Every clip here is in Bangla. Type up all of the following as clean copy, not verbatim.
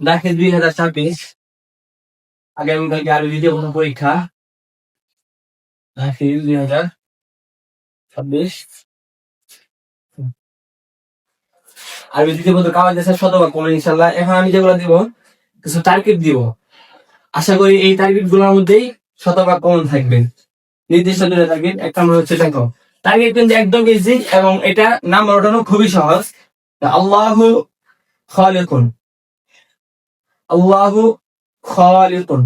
দাখিল 2026 আগামীকালকে আরবি দ্বিতীয় প্রথম পরীক্ষা। দাখিল 2026 আরবি দ্বিতীয় প্রথম কাওয়াইদ দেশের শতভাগ কমন ইনশাল্লাহ। এখন আমি যেগুলো দিব কিছু টার্গেট দিব, আশা করি এই টার্গেট গুলোর মধ্যেই শতভাগ কমন থাকবে। নির্দিষ্ট দুটো টার্গেট, এক নম্বর হচ্ছে দেখো টার্গেট কিন্তু একদম ইজি এবং এটা নাম্বার ওঠানো খুবই সহজ। আল্লাহু খালিকুন, আল্লাহু খালিকুন।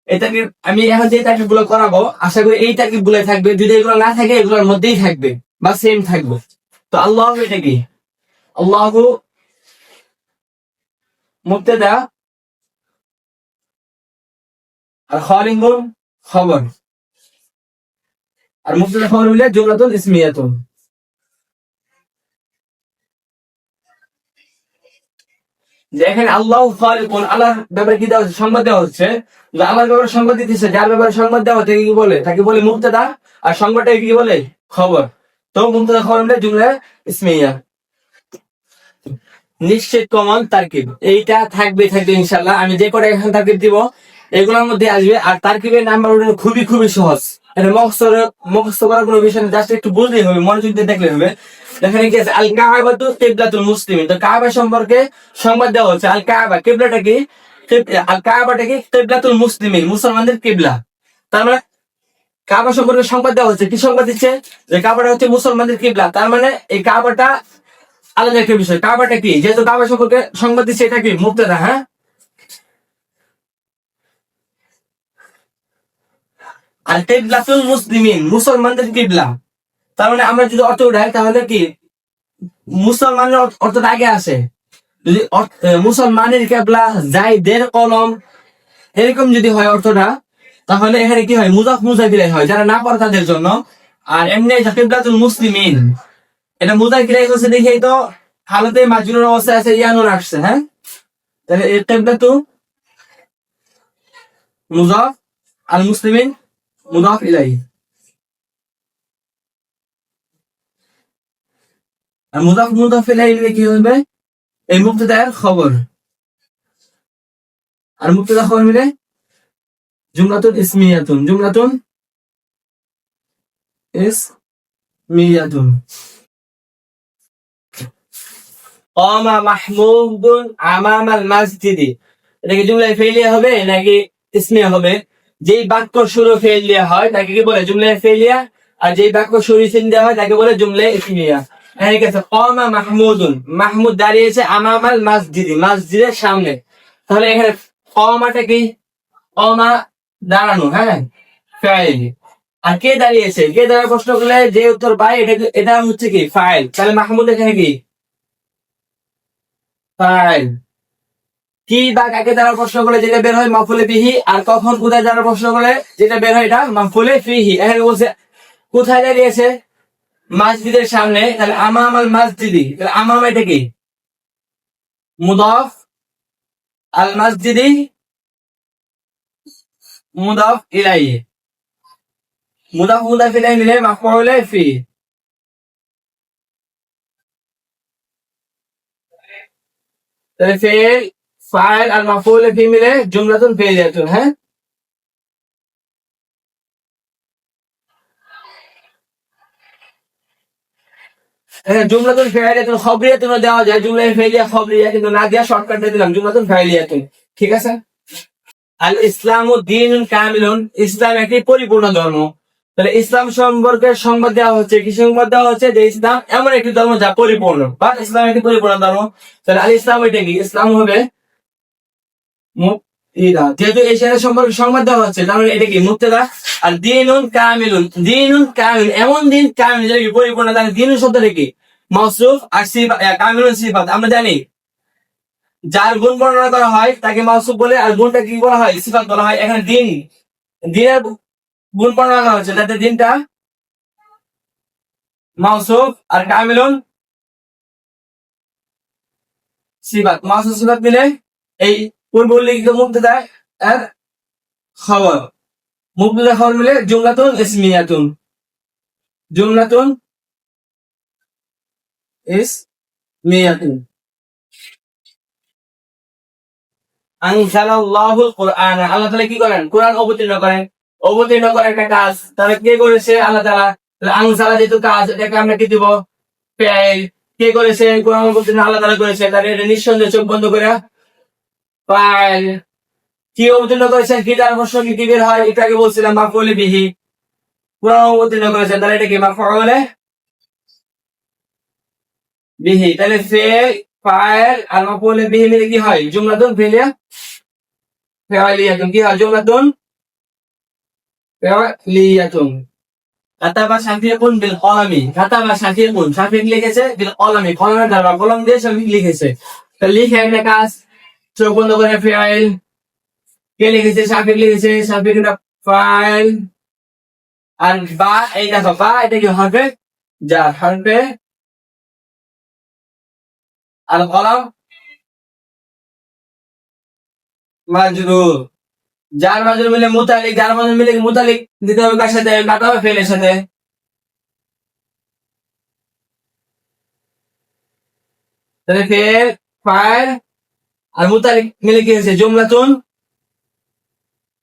এই টার্গেট আমি এখন যে টার্গেট গুলো করাবো আশা করি এই টার্গেট গুলো থাকবে, যদি এগুলো না থাকে এগুলোর মধ্যেই থাকবে বা সেম থাকবে। তো আল্লাহ এটা কি? আল্লাহু মুবতাদা আর খালিকুন খবর, আর মুবতাদা খবর মিলে জুমলাতুন ইসমিয়াতুন। যে এখানে আল্লাহ খালিকুন, আল্লাহর ব্যাপারে কি দেওয়া হচ্ছে? সংবাদ দেওয়া হচ্ছে। যে আল্লাহর ব্যাপারে সংবাদ দিতেছে, যার ব্যাপারে সংবাদ দেওয়া হচ্ছে কি বলে? তাকে বলে মুবতাদা, আর সংবাদটাকে কি বলে? খবর। তো মুবতাদা খবর মিলে জুমলা ইসমিয়া। নিশ্চিত কমন তারকিব এইটা থাকবে থাকবে ইনশাল্লাহ। আমি যে কটা এখন তারকিব দিব এগুলোর মধ্যে আসবে। আর তারকিবের নাম্বার খুবই খুবই সহজ, এটা মুখস্থ করার কোনো বিষয় নেই, জাস্ট একটু বুঝলেই হবে, মনোযোগ দিয়ে দেখলে হবে। এখানে কি আছে? আল কাবাতু কিবলাতুল মুসলিমিন। তো কাবা সম্পর্কে সংবাদ দেওয়া হচ্ছে। আল কাবা কিবলাটা কি? আল কাবাটা কি? কিবলাতুল মুসলিমিন, মুসলমানদের কিবলা। তার মানে কাবা সম্পর্কে সংবাদ দেওয়া হচ্ছে। কি সংবাদ দিচ্ছে? যে কাবাটা হচ্ছে মুসলমানদের কিবলা। তার মানে এই কাবাটা আলাদা একটা বিষয়। কাবাটা কি? যেহেতু কাবা সম্পর্কে সংবাদ দিচ্ছে, এটা কি? মুবতাদা। হ্যাঁ, আর কিবলাতুল মুসলিমিন, মুসলমানদের কিবলা। তার মানে আমরা যদি অর্থ উঠাই তাহলে কি মুসলমানের অর্থটা আগে আসে। যদি মুসলমানের কেবলা, জাইদের কলম, এরকম যদি হয় অর্থটা, তাহলে এখানে কি হয়? মুজাফ মুজাফিরাই হয়, যারা না পড়ে তাদের জন্য। আর এমনি কিবলাতুল মুসলিমিন, এটা মুজাফিরাই হচ্ছে দেখেই তো হালতে মাজরুর অবস্থায় আছে, ইয়ানুন আসছে। হ্যাঁ, তাহলে এই কিবলাতু মুজাফ, আল মুসলিমিন মুজাফ ইলাইহি। আর মুজাফ মুজাফ ইলাইহি কি হবে? এই মুবতাদার খবর, আর মুবতাদা খবর মিলে জুমলাতুন ইসমিয়াতুন, জুমলাতুন ইসমিয়াতুন। কামা মাহমুদুন আমামাল মাসজিদি, এটা কি জুমলায় ফেলিয়া হবে নাকি ইসমিয়া হবে? যেই বাক্য শুরু ফেল দেওয়া হয় তাকে কি বলে? জুমলায় ফেলিয়া। আর যেই বাক্য শুরু ইসিম দেওয়া হয় তাকে বলে জুমলায় ইসমিয়া। এখানে কি আছে? কামা মাহমুদুন, মাহমুদ দাঁড়িয়েছে আমামাল মাসজিদি, মসজিদের সামনে। তাহলে এখানে কামাটা কি? কামা দাঁড়ানো, হ্যাঁ, ফাইল। আর কে দাঁড়িয়েছে? কে দাঁড়ায় প্রশ্ন করলে যে উত্তর পায় এটা এটা হচ্ছে কি? ফাইল। তাহলে মাহমুদ এখানে কি? ফাইল। কি বা কাকে দ্বারা প্রশ্ন করলে যেটা বের হয় মাফুলে বিহি, আর কখন কোথায় দ্বারা প্রশ্ন করলে যেটা বের হয় এটা মাফুলে ফিহি। এখানে বলছে কোথায় দাঁড়িয়েছে? মসজিদের সামনে। তাহলে আমাম আল মসজিদি, তাহলে আমাম এটা কি? মুদাফ, আল মসজিদি মুদাফ ইলাইহি। মুদাফ মুদাফ ইলাইহি মিলে মাফউলে ফি। তাহলে ফেল, ফাইল আর মাফউলে ফি মিলে জুমলাতুন ফেলিয়াতুন। হ্যাঁ, হ্যাঁ, জুমলাতুন ফাইলিয়াতুন খবরিয়াতুন দেওয়া যায়, জুমলা ফেলিয়া খবরিয়া, কিন্তু না দিয়া শর্টকাটে দিলাম জুমলাতুন ফাইলিয়াতুন। ঠিক আছে? আল ইসলাম ও দিন কামিলুন, ইসলাম একটি পরিপূর্ণ ধর্ম। তাহলে ইসলাম সম্পর্কে সংবাদ দেওয়া হচ্ছে। কি সংবাদ দেওয়া হচ্ছে? যে ইসলাম এমন একটি ধর্ম যা পরিপূর্ণ, বা ইসলাম একটি পরিপূর্ণ ধর্ম। তাহলে আল ইসলাম এটা কি? ইসলাম হবে মুক্তিদা, যেহেতু এই সেরা সম্পর্কে সংবাদ দেওয়া হচ্ছে তাহলে এটা কি? মুক্তিদা। আর দিনুন কামিলুন, দিনুন কামিল, এমন দিন কামিল যেটা কি পরিপূর্ণ। তাহলে দিনুন শব্দটা কি? মাউসুফ, আর কামিলুন সিফাত। আমরা জানি যার গুণ বর্ণনা করা হয় তাকে মাউসুফ বলে, আর গুণটা কি বলা হয়? সিফাত বলা হয়। এখানে দিন, দিনের গুণ বর্ণনা করা হচ্ছে, যাতে দিনটা মাউসুফ আর কামিলুন সিফাত, মাউসুফ সিফাত মিলে এই পূর্ব উল্লিখিত মুবতাদা এর খবর। মুবতাদা খবর মিলে জুমলাতুন ইসমিয়াতুন, জুমলাতুন ইসমিয়াতুন। আনজালাল্লাহুল কোরআন, আল্লাহ তাআলা কি করেন? কোরআন অবতীর্ণ করেন। অবতীর্ণ করে একটা কাজ, তাহলে কে করেছে? আল্লাহ তাআলা। তাহলে আনজালা যেহেতু কাজ, এটাকে আমরা কি দিব? ফাইল। কে করেছে? কোরআন অবতীর্ণ আল্লাহ তাআলা করেছে, তাহলে এটা নিঃসন্দেহে চোখ বন্ধ করে ফাইল। কি অবতীর্ণ করেছেন? কি তার সঙ্গে কি বের হয়? একটু আগে বলছিলাম মাফউল বিহি। কোরআন অবতীর্ণ করেছেন, তাহলে এটা কি? মাফউল বিহি। তাহলে ফাইল আর মাফউল বিহি মিলে কি হয়? জুমলাতুন ফিলিয়া ফাইলিয়াতুন। কি হয়? জুমলাতুন ফাইলিয়াতুন। কাতাবা শাফিকুন বিল কলামি। কাতাবা শাফিকুন, শাফিক লিখেছে বিল কলামি, কলমের দ্বারা, কলম দিয়ে শাফিক লিখেছে। তো লিখে একটা কাজ, চোখ বন্ধ করে ফাইল। কে লিখেছে? শাফিক লিখেছে। শাফিক এটা ফাইল। আর বা, এই দেখো বা, এটা কি হবে? যা হরফে আল কলম মাজরুর। যার মাজরুর মিলে মুতালিক, যার মাজরুর মিলে মুতালিক দিতে হবে কার সাথে? কাটা হবে ফেলের সাথে। তাহলে ফের ফাইল আর মুতালিক মিলে কি হয়েছে? জুমলাতুন,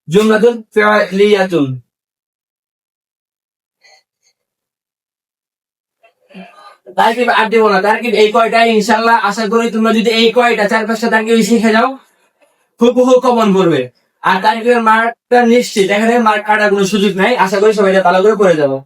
জুমলাতুন ফি'লিয়াতুন। তারকিব আর দিব না, তারকিব এই কয়টাই ইনশাআল্লাহ। আশা করি তোমরা যদি এই কয়টা 4-5টা তারকিব শিখে যাও, হুবহু কমন করবে। আর তারকিবের মার্কটা নিশ্চিত, এখানে মার্ক কাটার কোনো সুযোগ নাই। আশা করি সবাই এটা ভালো করে পড়ে যাবো।